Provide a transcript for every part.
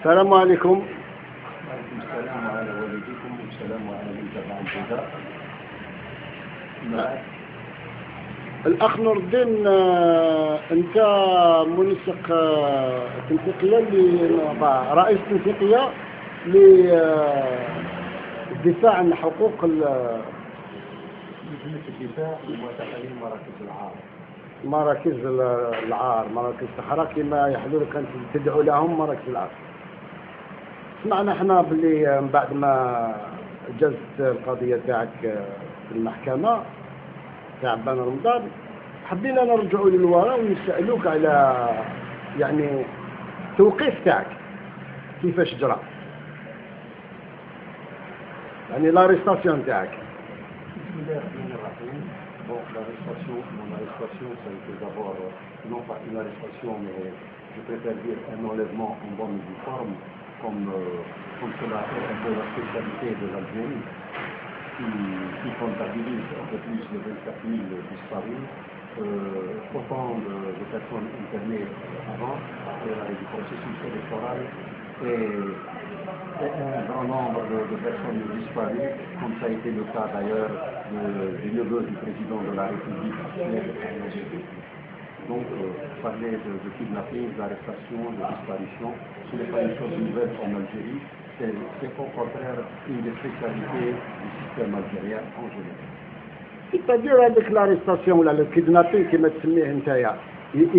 السلام عليكم. وعليكم السلام وعلى والديكم والسلام وعلى من تبع الجزاء. الأخ نور الدين، أنت منسق تنسيقية رئيس تنسيقية للدفاع عن حقوق لجنة الدفاع وتحرير مراكز العار، مراكز الصحراء كما يحلو كانت تدعو لهم مراكز العار. سمعنا احنا باللي من بعد ما جازت القضية تاعك في المحكمة تاع بن رمضان، حبينا نرجعوا للوراء ونسألوك على يعني التوقيف تاعك كيفاش جرى، يعني لاريستاسيون تاعك. بسم الله الرحمن الرحيم. Bon, mon arrestation, ça a été d'abord, non pas une arrestation, mais je préfère dire un enlèvement en bonne et due forme, comme cela est un peu la spécialité de l'Algérie, qui comptabilise un peu plus de 24 000 disparus, autant de personnes internées avant du processus électoral, et un grand nombre de personnes disparues, comme ça a été le cas d'ailleurs du neveu du président de la République actuelle. Donc, parler de kidnapping, d'arrestation, de disparition, ce n'est pas une chose nouvelle en Algérie, c'est au contraire une des spécialités du système algérien en général. C'est-à-dire avec l'arrestation ou le kidnapping qui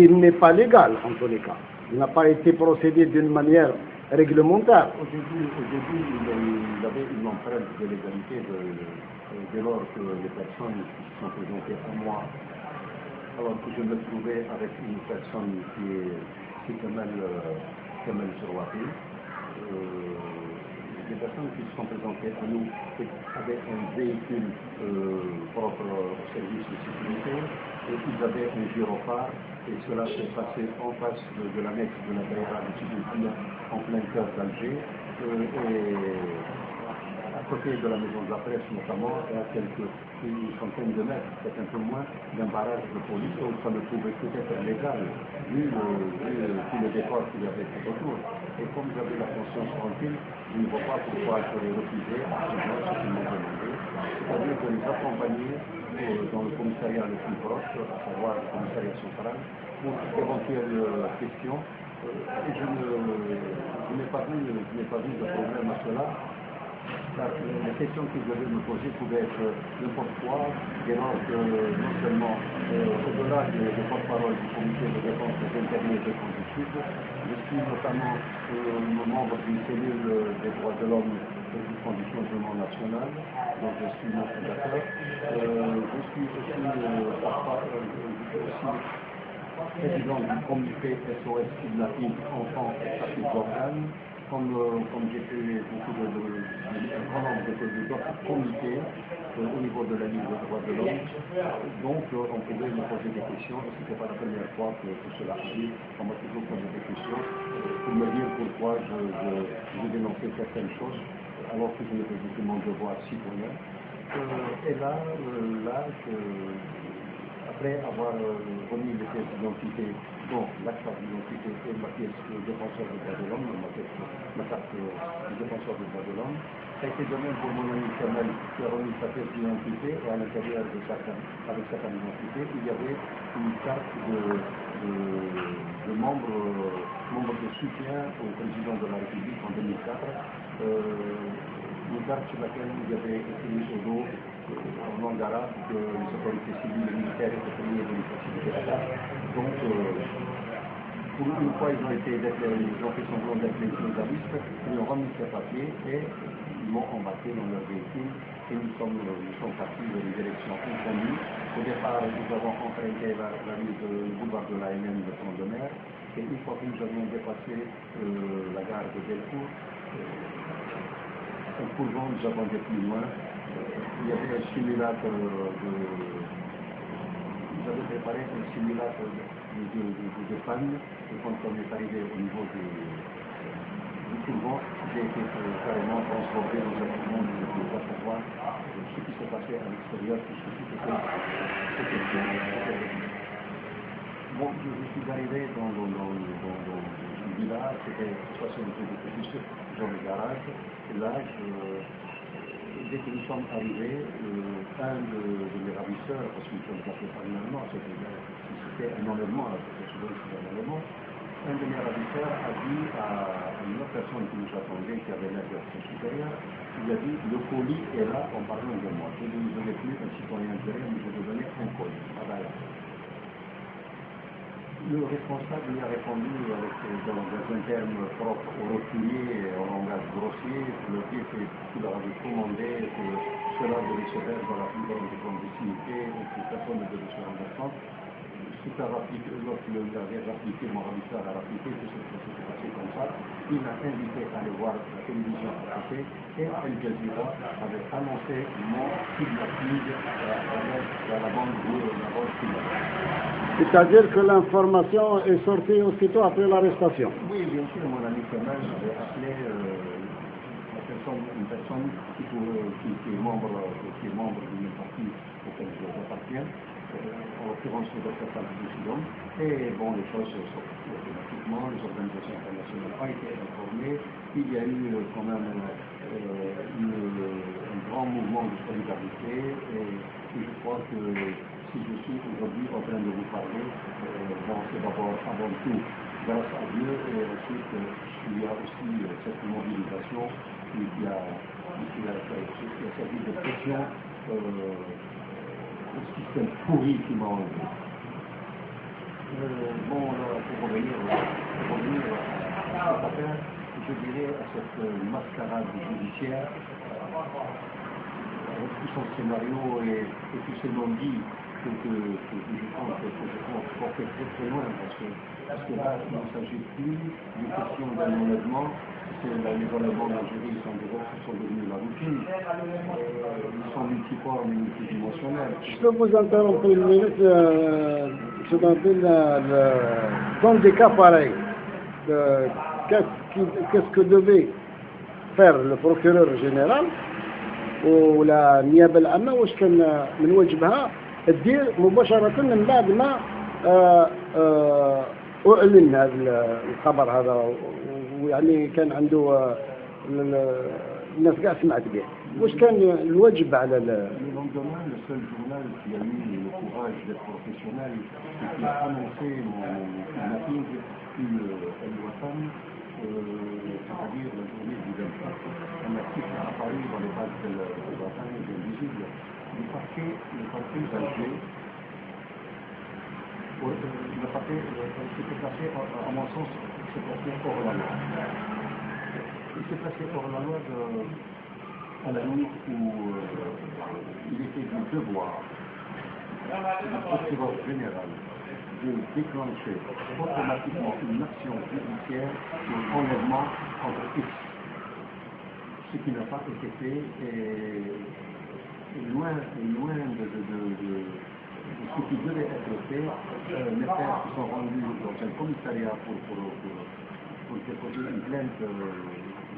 il n'est pas légal en tous les cas. Il n'a pas été procédé d'une manière réglementaire. Au début, il avait une empreinte de légalité dès lors que les personnes qui se sont présentées à moi, alors que je me trouvais avec une personne qui est Kamel Serwati, les personnes qui se sont présentées à nous avaient un véhicule propre au service de sécurité, et ils avaient un gyrophare, et cela s'est passé en face de l'annexe de la Daïra de Tiboukouya, en plein cœur d'Alger, et à côté de la maison de la presse notamment, à une centaine de mètres, peut-être un peu moins, d'un barrage de police, où ça ne pouvait peut-être être légal, vu tout le décor qu'il y avait tout autour. Et comme j'avais la conscience tranquille, je ne vois pas pourquoi j'aurais refusé absolument ce qu'ils m'ont demandé, c'est-à-dire de les accompagner dans le commissariat le plus proche, à savoir le commissariat central, pour d'éventuelles questions. Et je n'ai pas vu de problème à cela. Les questions qu'ils devaient me poser pouvaient être n'importe quoi, dès lors que non seulement au-delà des porte-paroles du comité de défense des intérêts et des conductibles, je suis notamment membre d'une cellule des droits de l'homme et du Fonds du changement national, dont je suis mon fondateur. Je suis aussi président du comité SOS Kidnapping Enfants et Trafic d'organes. Comme j'ai fait beaucoup un grand nombre d'autres comités au niveau de la Ligue des droits de l'homme, donc on pouvait me poser des questions, et ce n'était pas la première fois que cela arrive, on m'a toujours posé des questions pour me dire pourquoi je dénonçais certaines choses, alors que je ne faisais que mon devoir citoyen. Et là, après avoir remis les pièces d'identité, donc la carte d'identité et ma pièce de défenseur des droits de l'homme, ma carte de défenseur des droits de l'homme, ça a été de même pour mon ami Kamel qui a remis sa pièce d'identité, et à l'intérieur avec sa carte d'identité, il y avait une carte de membre de soutien au président de la République en 2004, une carte sur laquelle il y avait écrit au dos en langue arabe que les autorités civiles et militaires étaient priées de lui faciliter la tâche. Donc, pour une fois, ils ont fait semblant d'être les journalistes, ils ont remis ces papiers et ils m'ont embarqué dans leur véhicule et nous sommes partis vers les élections inconnues. Au départ, nous avons emprunté la rue de boulevard de la LN de Pont de Mer, et une fois que nous avions dépassé la gare de Delcourt, en courant, nous avons été plus loin. Il y avait un simulacre nous avons préparé un simulacre de panne, et quand on est arrivé au niveau du courant, j'ai été carrément transformé dans un monde où je ne pouvais pas savoir ce qui s'est passé à l'extérieur, puisque tout était. Bon, je suis arrivé dans une village, ça c'est un peu de plus dans le garage. Et là, dès que nous sommes arrivés, un de mes ravisseurs, parce que je ne l'appelais pas un allemand, c'était un enlèvement, parce que c'était un enlèvement, un de mes ravisseurs a dit à une autre personne qui nous attendait, qui avait l'air d'être son supérieur, il a dit, le colis est là en parlant de moi. Je ne donnais plus un citoyen intérieur, mais je lui donnais un colis. Voilà. Le responsable lui a répondu dans un terme propre aux roturiers et au langage grossier, pour leur dire qu'il leur avait commandé que cela devait se faire dans la plus grande clandestinité et que personne ne devait se rendre compte. Lorsque le avait appliqué, mon ravisseur a appliqué, que c'était passé comme ça, il m'a invité à aller voir la télévision à côté et Al Jazeera avait annoncé mon kidnapping à la bande de la bande kidnapping. C'est-à-dire que l'information est sortie aussitôt après l'arrestation. Oui, bien sûr, mon ami Kamal avait appelé une personne qui est membre du même parti auquel j'appartiens, en l'occurrence le Dr Farid Bouchillon, et bon, les choses sont sorties automatiquement, les organisations internationales ont été informées, il y a eu quand même un grand mouvement de solidarité, et je crois que si je suis aujourd'hui en train de vous parler, c'est d'abord avant tout grâce à Dieu, et ensuite il y a aussi cette mobilisation qui a servi de pression au système pourri qui m'a enlevé. Bon, pour revenir à cette affaire, je dirais à cette mascarade judiciaire, avec tout son scénario et tous ces non-dits que je pense porter très très loin, parce que là, il ne s'agit plus d'une question d'un enlèvement, les enlèvements d'Algérie sont devenus la routine, ils sont multiformes et multidimensionnels. Je peux vous interrompre une minute, je dans des cas pareils, qu'est-ce que devait faire le procureur général ولا النيابه العامه واش كان من واجبها تدير مباشره من بعد ما اعلن هذا الخبر هذا ويعني كان عنده الناس كاع سمعت به واش كان الواجب على Le seul journal qui a eu le courage d'être professionnel et qui a annoncé mon kidnapping fut El Watan, c'est-à-dire la journée du 24, un article à Paris dans les pages de El Watan est bien visible. Le parquet d'Alger, le parquet s'était placé, à mon sens, s'est placé hors la loi. Il s'est placé hors la loi à la limite où il était du devoir du procureur général de déclencher automatiquement une action judiciaire pour enlèvement entre X. Ce qui n'a pas été fait et loin de ce qui devait être fait, les frères qui sont rendus dans un commissariat pour déposer une plainte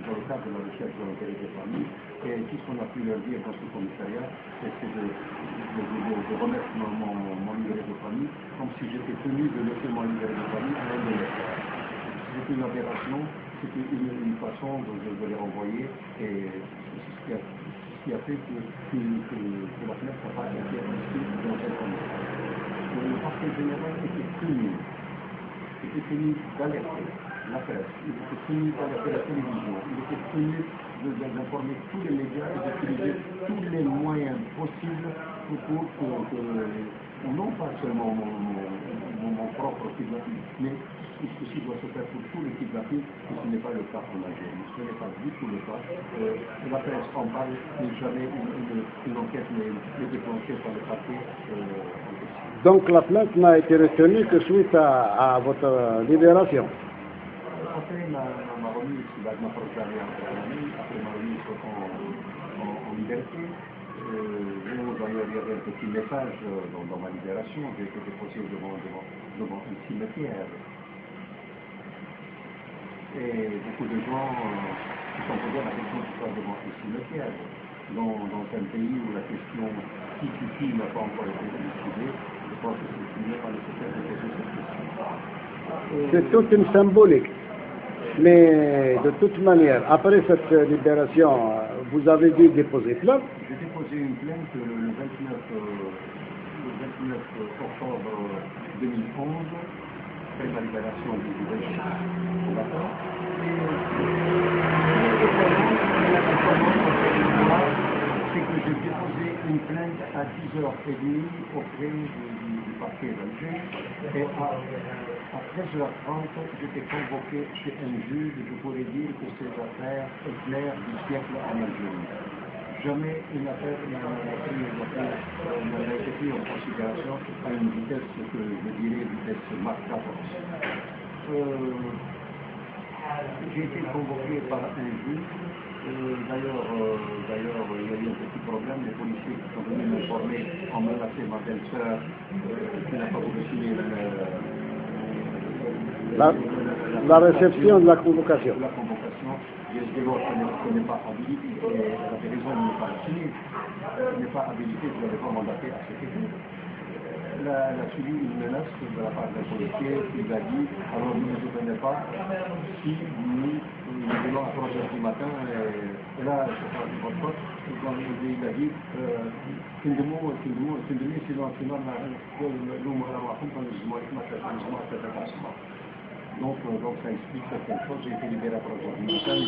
dans le cadre de la recherche de l'intérêt des familles. Et tout ce qu'on a pu leur dire dans ce commissariat, c'est de remettre mon livret de famille comme si j'étais tenu de laisser mon livret de famille à l'un de les faire. C'était une aberration, c'était une façon de les renvoyer et c'est ce qui a fait que la fenêtre n'a pas été assistée dans cette condition. Le parquet général était tenu d'alerter la presse, il était tenu d'alerter la télévision, il était tenu d'informer tous les médias et d'utiliser tous les moyens possibles pour non pas seulement mon propre kidnapping, mais ceci doit se faire pour tous les kidnappings, et ce n'est pas le cas en Algérie, ce n'est pas du tout le cas. La presse en parle, mais jamais une enquête n'est déclenchée par le parquet. Donc la plainte n'a été retenue que suite à votre libération. Après ma remise, ma proclamé après ma remise en liberté, d'ailleurs il y avait un petit message dans ma libération, j'ai été déposé devant un cimetière. Et beaucoup de gens se sont posés la question de faire devant un cimetière. Dans un pays où la question qui n'a pas encore été décidée, je pense que ce n'est pas nécessaire de poser cette question. C'est toute une symbolique. Mais de toute manière, après cette libération, vous avez dû déposer plainte. J'ai déposé une plainte le 29 octobre 2011, après la libération du régime combattant. C'est que j'ai déposé une plainte à 10h30 auprès du parquet d'Alger et à 13h30 j'étais convoqué chez un juge, je pourrais dire que ces affaires éclairent du siècle en Algérie. Jamais une affaire n'a été prise en considération à une vitesse que je dirais vitesse Mach 14. J'ai été convoqué par un juge. D'ailleurs, il y a eu un petit problème. Les policiers qui sont venus m'informer ont menacé ma belle-sœur qui n'a pas voulu signer la réception de la convocation. La convocation, je dis l'autre n'est pas habilité, elle avait raison de ne pas la signer. Elle n'est pas habilité, je ne l'avais pas mandaté à cet effet. Elle a suivi une menace de la part d'un policier qui lui a dit alors ne vous venez pas si nous venons à 3h du matin et là c'est pas de votre faute. Il a dit donc ça explique certaines choses. J'ai été libéré à 3h du matin,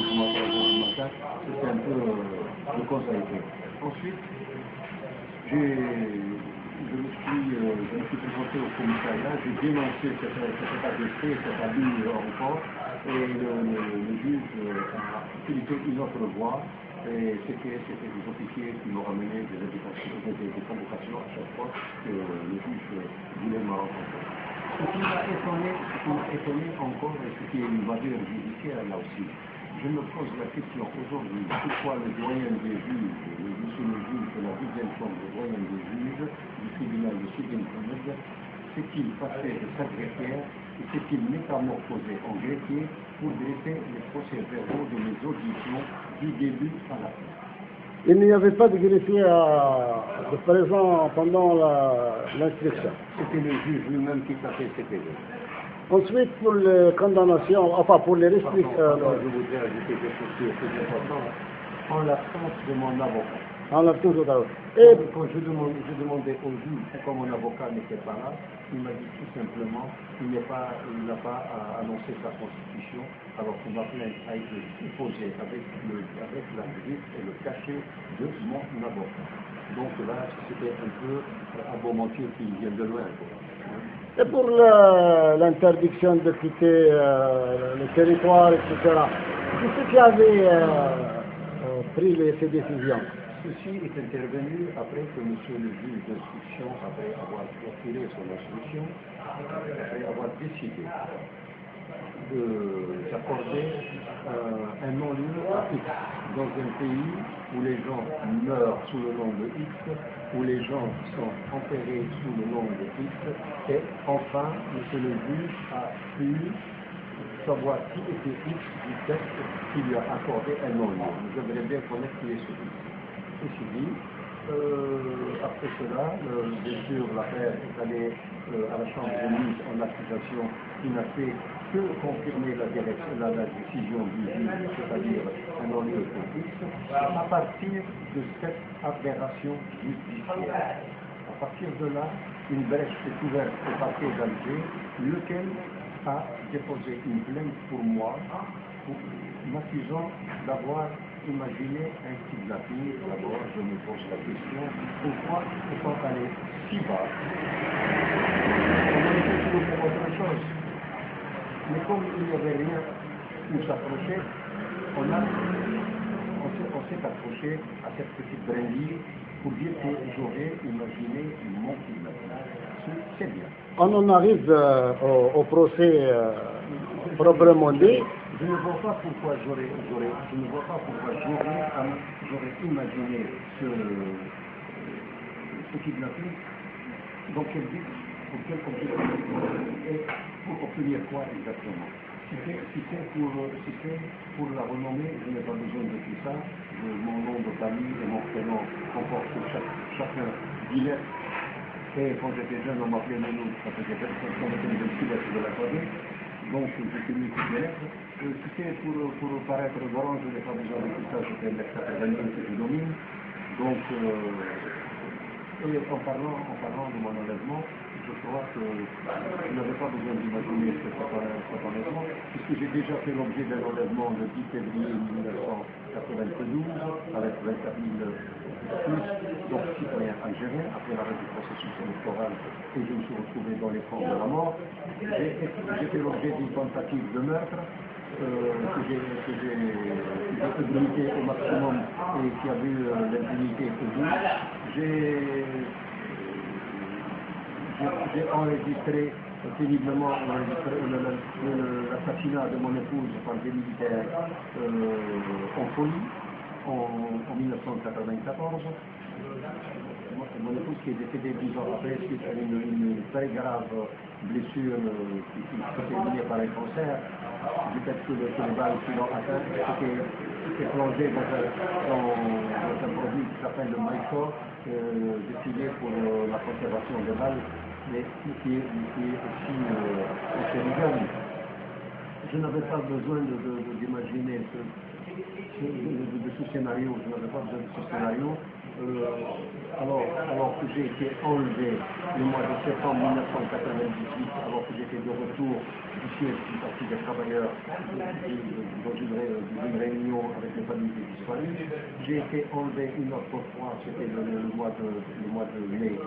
c'était un peu de causalité. Ensuite, je me suis présenté au commissariat, j'ai dénoncé cet état d'esprit, cet abus encore, et le juge a utilisé une autre voie, et c'était des officiers qui m'ont ramené des convocations à chaque fois que le juge voulait me rencontrer. Ce qui m'a étonné encore, et ce qui est une valeur judiciaire là aussi, je me pose la question aujourd'hui, pourquoi le doyen des juges, monsieur le juge de la 12e chambre, le doyen des juges du tribunal de Sidi-Mohamed, s'est-il passé de secrétaire et s'est-il métamorphosé en greffier pour dresser les procès-verbaux de mes auditions du début à la fin? Il n'y avait pas de greffier de présent pendant l'instruction. C'était le juge lui-même qui tapait ses PV. Ensuite, pour les condamnations, enfin pour les restrictions. Je voudrais ajouter quelque chose qui est important. En l'absence de mon avocat. En l'absence de l'avocat. Et quand je demandais au juge pourquoi mon avocat n'était pas là, il m'a dit tout simplement qu'il n'a pas annoncé sa constitution, alors que ma plainte a été déposée avec la griffe et le cachet de mon avocat. Donc là, c'était un peu un bon mentir qui vient de loin. Et pour l'interdiction de quitter le territoire, etc., qui c'est qui avait pris ces décisions? Ceci est intervenu après que monsieur le juge d'instruction, après avoir clôturé son instruction, après avoir décidé d'accorder un non-lieu à X dans un pays où les gens meurent sous le nom de X, où les gens sont enterrés sous le nom de X, et enfin, monsieur le juge a pu savoir qui était X du texte qui lui a accordé un non-lieu. Nous aimerions bien connaître qui est ce X. Ceci dit, après cela, bien sûr, l'affaire est allée à la chambre de mise en accusation qui n'a fait que confirmer la décision du juge, c'est-à-dire un non-lieu pour X, à partir de cette aberration judiciaire. À partir de là, une brèche est ouverte au parquet d'Alger, lequel a déposé une plainte pour moi, m'accusant d'avoir imaginé un kidnapping. D'abord, je me pose la question, pourquoi étant allé si bas, on a été toujours pour autre chose. Mais comme il n'y avait rien où s'approcher, on s'est approché à cette petite brindille pour dire que j'aurais imaginé mon kidnapping. C'est bien. On en arrive au procès proprement dit. Je ne vois pas pourquoi j'aurais imaginé ce kidnapping. Donc quel but, pour quel objectif et pour obtenir quoi exactement? Si c'est pour la renommée, je n'ai pas besoin de tout ça. Mon nom de famille et mon prénom comportent chacun 10 lettres. Et quand j'étais jeune, on m'appelait Nounou, parce que j'étais le lettres de l'alphabet. Donc j'ai tenu toutes mes lettres. Tu sais, pour paraître grand, je n'ai pas besoin de tout ça, je fais 1m80 que je domine. Donc, et en parlant de mon enlèvement, je crois que je n'avais pas besoin d'imaginer cet enlèvement, puisque j'ai déjà fait l'objet d'un enlèvement le 10 février 1992 avec 24 000 donc citoyens algériens, après l'arrêt du processus électoral, et je me suis retrouvé dans les camps de la mort. J'ai fait l'objet d'une tentative de meurtre que j'ai limité au maximum et qui a vu l'impunité au bout. J'ai enregistré péniblement l'assassinat de mon épouse par des militaires en folie en 1994. Mon épouse qui est décédée 10 ans après suite à une très grave blessure qui s'est terminée par un cancer, du fait que les balles qui l'ont atteint étaient plongées dans un produit qui s'appelle le maïsor, destiné pour la conservation des balles, mais qui est aussi cancérigène. Je n'avais pas besoin d'imaginer de ce scénario, je n'avais pas besoin de ce scénario. Alors que j'ai été enlevé le mois de septembre 1998, alors que j'étais de retour du siège du Parti des travailleurs dans une réunion avec les familles des disparus, j'ai été enlevé une autre fois, c'était le mois de mai,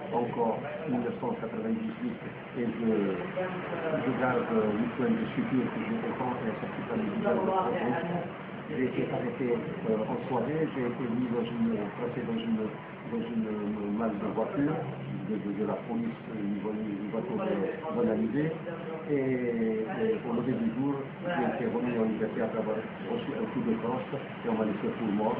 encore 1998, et je garde l'histoire de suture que j'ai encore et un certificat médical de prévention. J'ai été arrêté en soirée, j'ai été mis placé dans une malle de voiture de la police, une voiture banalisée, et au lever du jour, j'ai été remis en liberté après avoir reçu un coup de crosse et on m'a laissé tout mort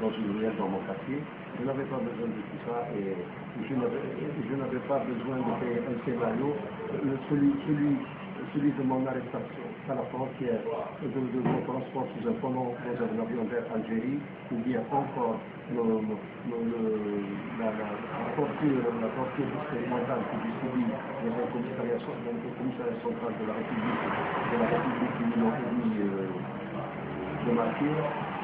dans une ruelle dans mon quartier. Je n'avais pas besoin de tout ça et je n'avais pas besoin de faire un scénario, celui de mon arrestation à la frontière, de mon transport sous un pont dans un avion vers Algérie, ou bien encore la torture expérimentale que j'ai subie dans un commissariat central de la République du Nord-Est de Martyr,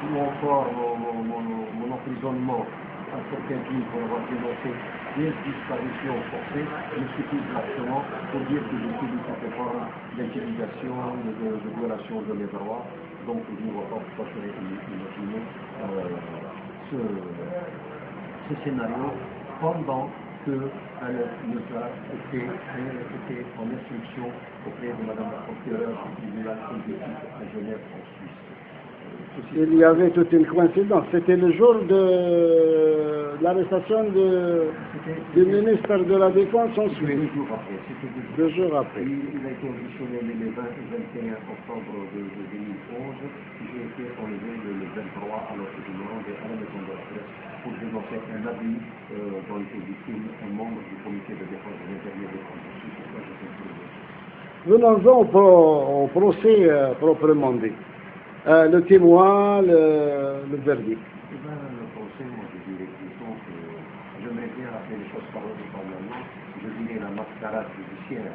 ou encore mon emprisonnement à certains pays pour avoir dénoncé des disparitions forcées, je suffit largement pour dire que je suis de toute forme d'intimidation, de violation de mes droits. Donc je ne vois pas pourquoi je vais imaginer ce scénario pendant qu'elle nous a été en instruction auprès de Madame la procureure du tribunal politique à Genève en Suisse. Il y avait toute une coïncidence. C'était le jour de l'arrestation du ministre de la Défense en Suisse. 2 jours après. Deux jours après. Il a été auditionné les 20 et 21 octobre de 2011. J'ai été enlevé le 23 alors que je me rendais à la maison de la presse pour dénoncer un abus dont était victime un membre du comité de défense de l'intérieur des Français. Venons-en au procès proprement dit. Le témoin, le verdict. Eh bien, le procès, moi je dirais plutôt que j'aimerais bien rappeler les choses parolement, je dirais la mascarade judiciaire.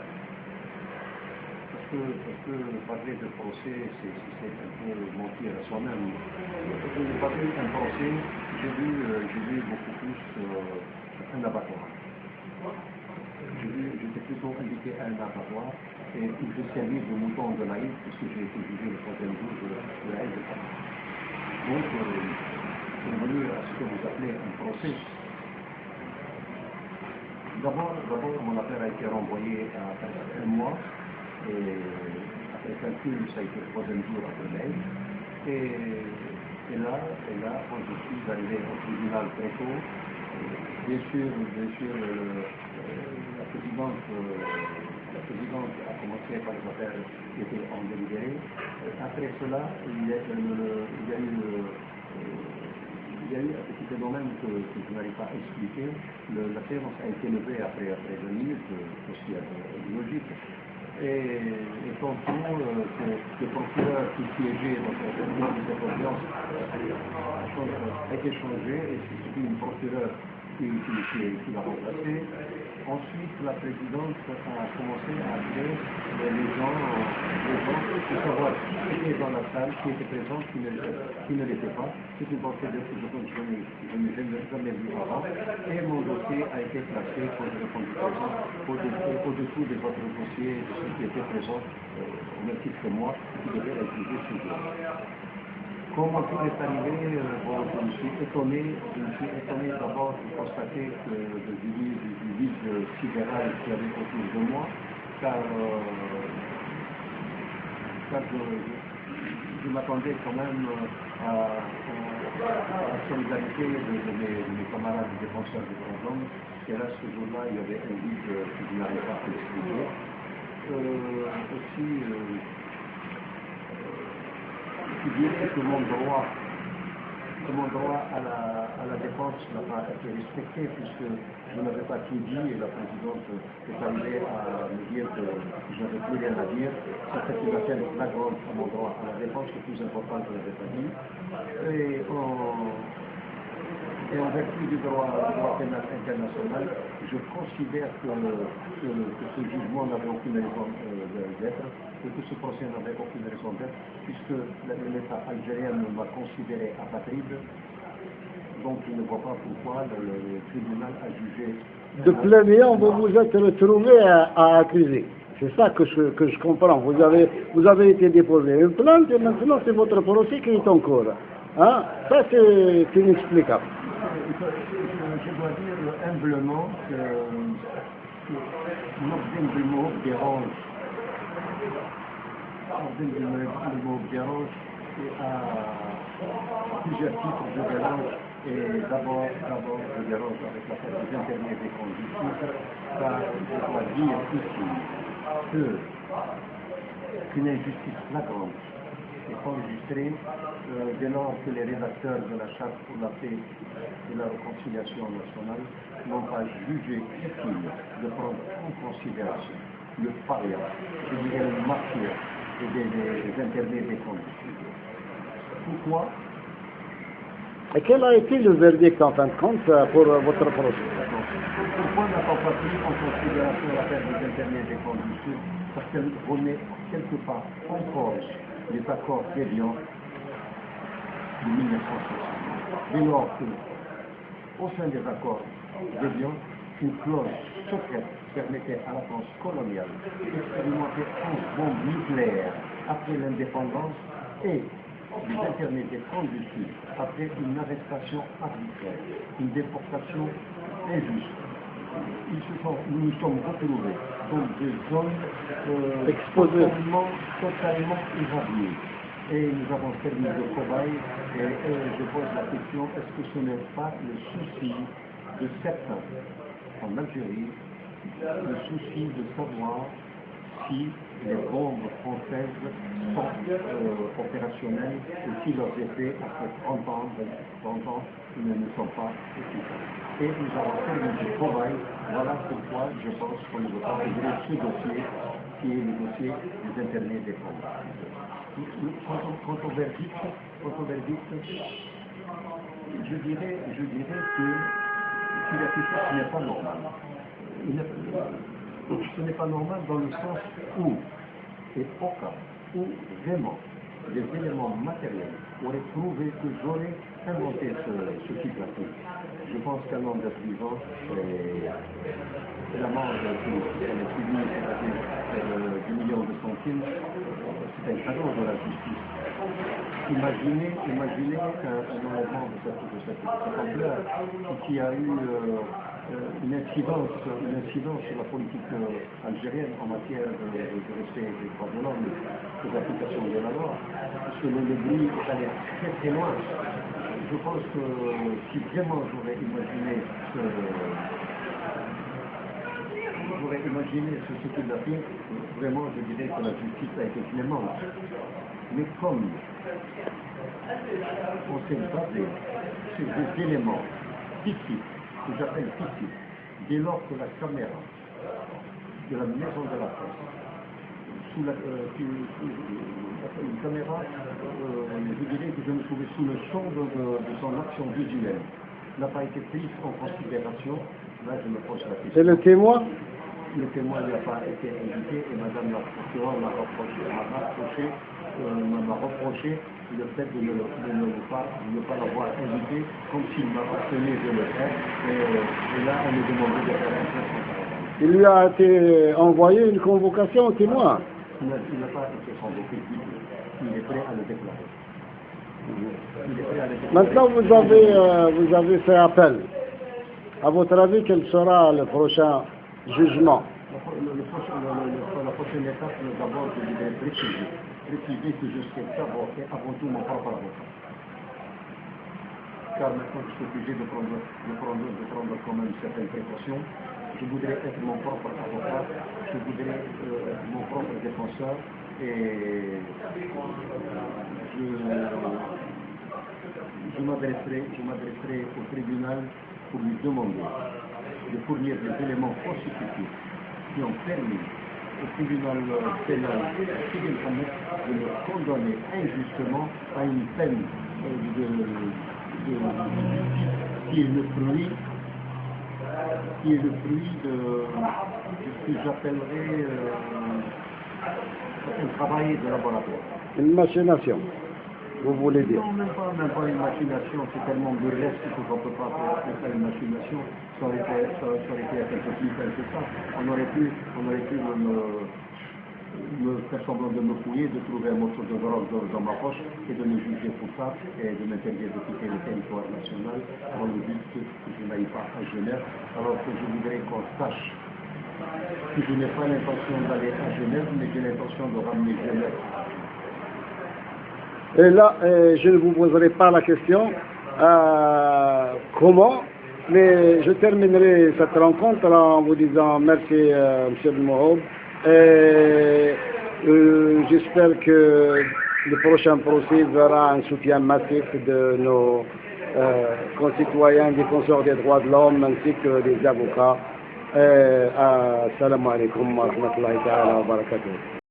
Parce que parler de procès, c'est un peu mentir à soi-même. Parler d'un procès, j'ai vu beaucoup plus un abattoir. J'étais plutôt indiqué à un abattoir et où je servis de mouton de l'Aïd, puisque j'ai été jugé le 3e jour de l'Aïd de Paris. Donc, c'est venu à ce que vous appelez un procès. D'abord, mon affaire a été renvoyée après un mois, et après calcul, ça a été le 3e jour après l'Aïd. Et là, quand je suis arrivé au tribunal très tôt, bien sûr, la présidente a commencé par les affaires qui étaient en délibéré. Après cela, il y a eu un petit phénomène que je n'arrive pas à expliquer. La séance a été levée après 20 minutes, aussi logique. Et tantôt, le procureur qui siégeait dans cette audience a été changé, et c'est une procureure qui l'a remplacé. Ensuite, la présidente a commencé à appeler les gens pour savoir qui était dans la salle, qui était présent, qui ne l'était pas. C'est une procédure que je n'ai jamais vue avant. Et mon dossier a été placé, quand j'ai répondu présent, au-dessous des autres dossiers de ceux qui étaient présents, au même titre que moi, qui devaient être jugés sur place. Comment tout est arrivé, je me suis étonné d'abord de constater que du vide sidéral qu'il y avait autour de moi, car je m'attendais quand même à la solidarité de mes camarades défenseurs des droits de l'homme, et là, ce jour-là, il y avait un vide que je n'arrivais pas à expliquer. Aussi, je dirais que mon droit à la défense n'a pas été respecté, puisque je n'avais pas tout dit et la présidente est arrivée à me dire que je n'avais plus rien à dire. C'était une affaire flagrante à mon droit à la défense, le plus important que je n'avais pas dit. Et en vertu du droit pénal international, je considère que ce jugement n'avait aucune raison d'être, et que ce procès n'avait aucune raison d'être, puisque l'État algérien m'a considéré apatride, donc je ne vois pas pourquoi le tribunal a jugé. De plein néant, vous vous êtes retrouvé à accuser. C'est ça que je comprends. Vous avez été déposé une plainte et maintenant c'est votre procès qui est en cours. Hein? Ça c'est inexplicable. Je dois dire humblement que l'objet du mot dérange. L'objet du mot dérange et à plusieurs titres de dérange. Et d'abord, je dérange avec l'affaire des internés des conditions, car je dois dire ici qu'une injustice flagrante est enregistrée dès lors que les rédacteurs de la Charte pour la paix et la réconciliation nationale n'ont pas jugé utile de prendre en considération le paria, je dirais le martyr des internés des conditions. Pourquoi? Et quel a été le verdict en fin de compte pour votre procès? Pourquoi n'a-t-on pas pris en considération l'affaire des internés des conditions? Parce qu'elle remet quelque part en cause les accords d'Évian de 1960. Dès lors que, au sein des accords d'Évian, une clause secrète permettait à la France coloniale d'expérimenter 11 bombes nucléaires après l'indépendance et les internés des camps du Sud après une arrestation arbitraire, une déportation injuste. Nous nous sommes retrouvés dans des zones totalement irradiées. Et nous avons servi de cobaye et je pose la question, est-ce que ce n'est pas le souci de certains en Algérie, le souci de savoir si les bombes françaises sont opérationnelles et si leurs effets, après 30 ans, ne sont pas efficaces. Et nous avons servi de travail. Voilà pourquoi je pense qu'on ne veut pas régler ce dossier qui est le dossier des internés des bombes. Quant au verdict, je dirais qu'il y a quelque chose qui n'est pas normal. Ce n'est pas normal dans le sens où, et au cas où vraiment des éléments matériels auraient prouvé que j'aurais inventé ce type d'affaire. Je pense qu'un homme de prison et l'amende qui est suivie, c'est-à-dire du million de centimes, c'est un cadeau de la justice. Imaginez un enlèvement de cette ampleur qui a eu une incidence sur la politique algérienne en matière de respect des droits de l'homme, de l'application de la loi, parce que le bruit est allé très très loin. Je pense que si vraiment j'aurais imaginé ce type d'affaire, vraiment je dirais que la justice a été clémente. Mais comme on s'est basé sur des éléments fictifs, que j'appelle fictifs, dès lors que la caméra de la maison de la presse, une caméra, je dirais que je me trouvais sous le champ de son action visuelle, n'a pas été prise en considération, Là, je me pose la question. C'est le témoin? Le témoin n'a pas été invité et Madame la procureure m'a reproché le fait de ne pas l'avoir invité, comme s'il m'appartenait de le faire. Et là, on me demandait de faire un peu. Il lui a été envoyé une convocation au témoin? Il n'a pas été convoqué du tout. Il est prêt à le déclarer. Maintenant, vous avez fait appel. À votre avis, quel sera le prochain jugement? La prochaine étape, d'abord, je voudrais préciser que je suis d'abord et avant tout mon propre avocat. Car maintenant je suis obligé de prendre quand même certaines précautions. Je voudrais être mon propre avocat, je voudrais être mon propre défenseur et je m'adresserai au tribunal pour lui demander de fournir des éléments constitutifs qui ont permis au tribunal pénal civil de me condamner injustement à une peine qui est le fruit de ce que j'appellerais un travail de laboratoire. Une machination, vous voulez dire? Non, même pas une machination, c'est tellement burlesque que je ne peux pas faire une machination. Ça aurait été un peu plus simple que ça. On aurait pu me faire semblant de me fouiller, de trouver un morceau de drogue dans ma poche et de me juger pour ça et de m'interdire de quitter le territoire national dans le but que je n'aille pas à Genève, alors que je voudrais qu'on sache que je n'ai pas l'intention d'aller à Genève, mais j'ai l'intention de ramener Genève. Et là, je ne vous poserai pas la question comment, mais je terminerai cette rencontre en vous disant merci M. Mohaoub. J'espère que le prochain procès verra un soutien massif de nos concitoyens, défenseurs des droits de l'homme ainsi que des avocats. Assalamu alaikum wa rahmatullahi ta'ala wa barakatuh.